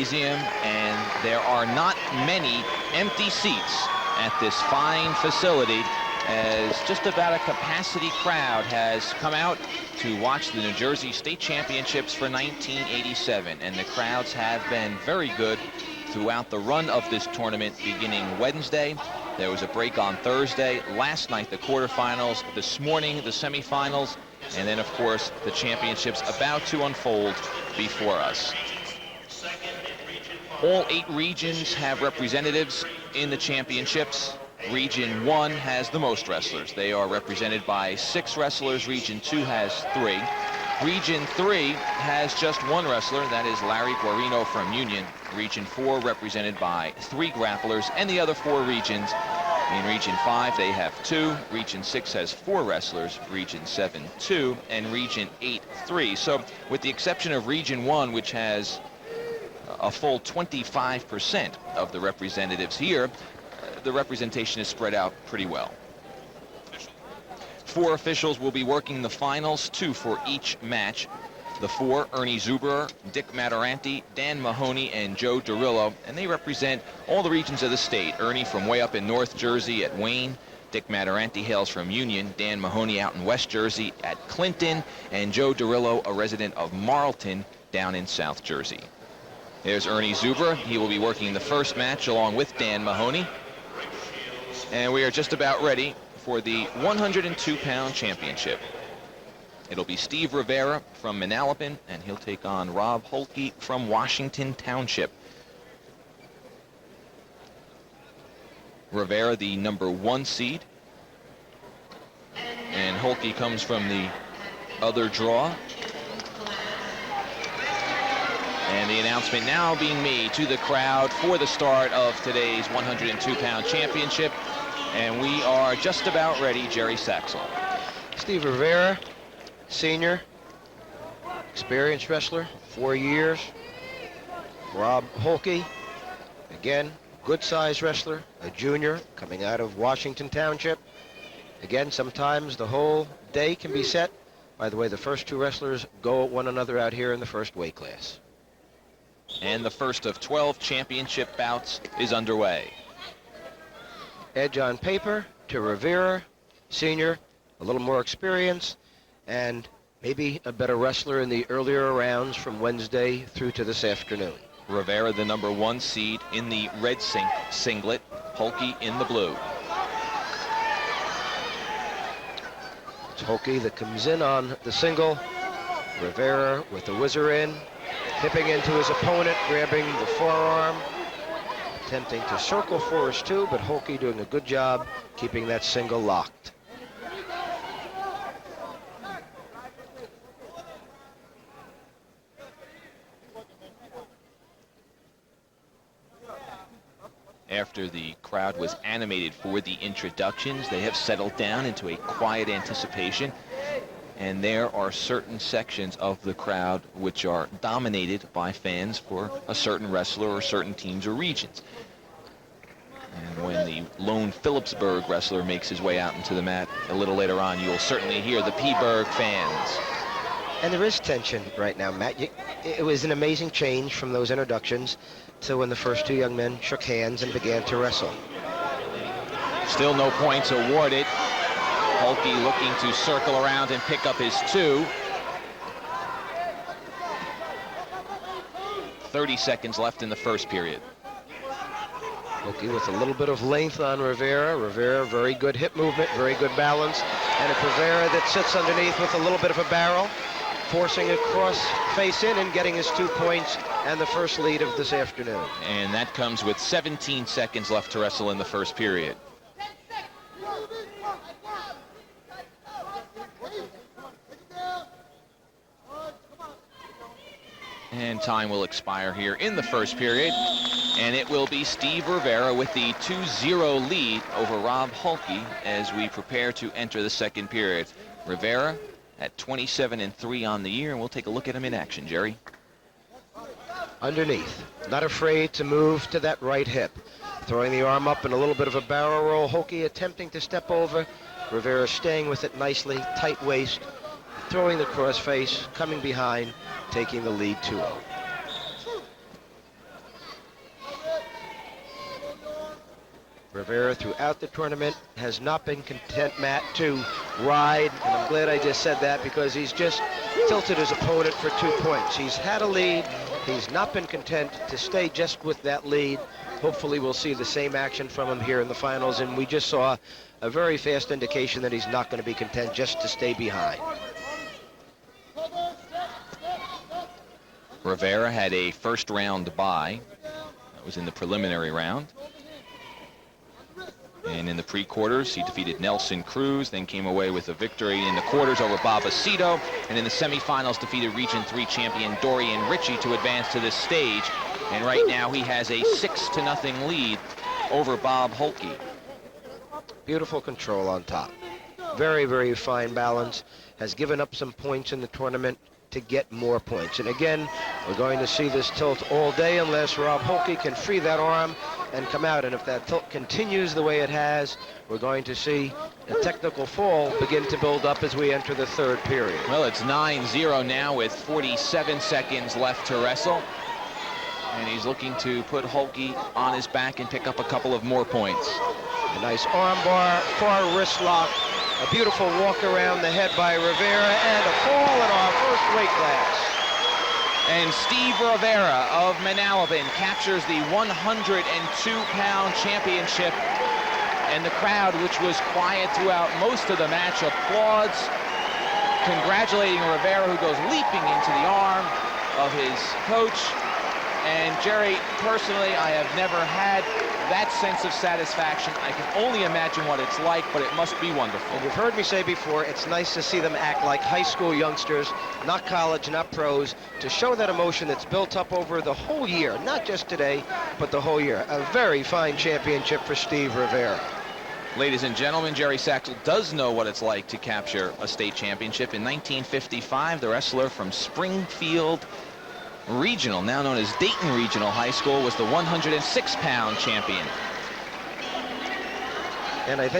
gymnasium, and there are not many empty seats at this fine facility, as just about a capacity crowd has come out to watch the New Jersey State Championships for 1987. And the crowds have been very good throughout the run of this tournament, beginning Wednesday. There was a break on Thursday. Last night, the quarterfinals. This morning, the semifinals. And then, of course, the championships about to unfold before us. All 8 regions have representatives in the championships. Region 1 has the most wrestlers. They are represented by 6 wrestlers. Region 2 has 3. Region 3 has just 1 wrestler. That is Larry Guarino from Union. Region 4 represented by 3 grapplers, and the other 4 regions. In Region 5, they have 2. Region 6 has 4 wrestlers. Region 7, 2. And Region 8, 3. So with the exception of Region 1, which has a full 25% of the representatives here, the representation is spread out pretty well. 4 officials will be working the finals, 2 for each match. The 4, Ernie Zuberer, Dick Mataranti, Dan Mahoney, and Joe Dorillo, and they represent all the regions of the state. Ernie from way up in North Jersey at Wayne, Dick Mataranti hails from Union, Dan Mahoney out in West Jersey at Clinton, and Joe Dorillo, a resident of Marlton, down in South Jersey. There's Ernie Zuberer. He will be working the first match along with Dan Mahoney. And we are just about ready for the 102-pound championship. It'll be Steve Rivera from Manalapan, and he'll take on Rob Hoelke from Washington Township. Rivera, the number 1 seed. And Hoelke comes from the other draw. And the announcement now being made to the crowd for the start of today's 102-pound championship. And we are just about ready. Jerry Saxel. Steve Rivera, senior, experienced wrestler, 4 years. Rob Hoelke, again, good-sized wrestler, a junior coming out of Washington Township. Again, sometimes the whole day can be set by the way the first 2 wrestlers go at one another out here in the first weight class. And the first of 12 championship bouts is underway. Edge on paper to Rivera, senior, a little more experience, and maybe a better wrestler in the earlier rounds from Wednesday through to this afternoon. Rivera, the number 1 seed in the red singlet, Hoelke in the blue. It's Hoelke that comes in on the single. Rivera with the whizzer in, hipping into his opponent, grabbing the forearm, attempting to circle for his 2, but Hoelke doing a good job keeping that single locked. After the crowd was animated for the introductions, they have settled down into a quiet anticipation. And there are certain sections of the crowd which are dominated by fans for a certain wrestler or certain teams or regions. And when the lone Phillipsburg wrestler makes his way out into the mat a little later on, you'll certainly hear the P-Burg fans. And there is tension right now, Matt. It was an amazing change from those introductions to when the first 2 young men shook hands and began to wrestle. Still no points awarded. Hoelke looking to circle around and pick up his 2. 30 seconds left in the first period. Hoelke with a little bit of length on Rivera. Rivera, very good hip movement, very good balance. And it's Rivera that sits underneath with a little bit of a barrel, forcing a cross face in and getting his 2 points and the first lead of this afternoon. And that comes with 17 seconds left to wrestle in the first period. And time will expire here in the first period. And it will be Steve Rivera with the 2-0 lead over Rob Hoelke as we prepare to enter the second period. Rivera at 27-3 on the year, and we'll take a look at him in action, Jerry. Underneath, not afraid to move to that right hip. Throwing the arm up in a little bit of a barrel roll. Hoelke attempting to step over. Rivera staying with it nicely, tight waist, throwing the cross face, coming behind, taking the lead 2-0. Rivera throughout the tournament has not been content, Matt, to ride, and I'm glad I just said that because he's just tilted his opponent for 2 points. He's had a lead. He's not been content to stay just with that lead. Hopefully we'll see the same action from him here in the finals, and we just saw a very fast indication that he's not going to be content just to stay behind. Rivera had a first round bye. That was in the preliminary round. And in the pre-quarters, he defeated Nelson Cruz, then came away with a victory in the quarters over Bob Aceto, and in the semifinals defeated Region 3 champion Dorian Ritchie to advance to this stage. And right now he has a 6-0 lead over Bob Hoelke. Beautiful control on top. Very, very fine balance. Has given up some points in the tournament to get more points. And again, we're going to see this tilt all day unless Rob Hoelke can free that arm and come out. And if that tilt continues the way it has, we're going to see a technical fall begin to build up as we enter the third period. Well, it's 9-0 now with 47 seconds left to wrestle. And he's looking to put Hoelke on his back and pick up a couple of more points. A nice arm bar, far wrist lock, a beautiful walk around the head by Rivera, and a fall in our first weight class. And Steve Rivera of Manalapan captures the 102-pound championship. And the crowd, which was quiet throughout most of the match, applauds, congratulating Rivera, who goes leaping into the arm of his coach. And Jerry, personally, I have never had that sense of satisfaction. I can only imagine what it's like, but it must be wonderful. And you've heard me say before, it's nice to see them act like high school youngsters, not college, not pros, to show that emotion that's built up over the whole year, not just today, but the whole year. A very fine championship for Steve Rivera. Ladies and gentlemen, Jerry Saxel does know what it's like to capture a state championship. In 1955, the wrestler from Springfield Regional, now known as Dayton Regional High School, was the 106-pound champion. And I think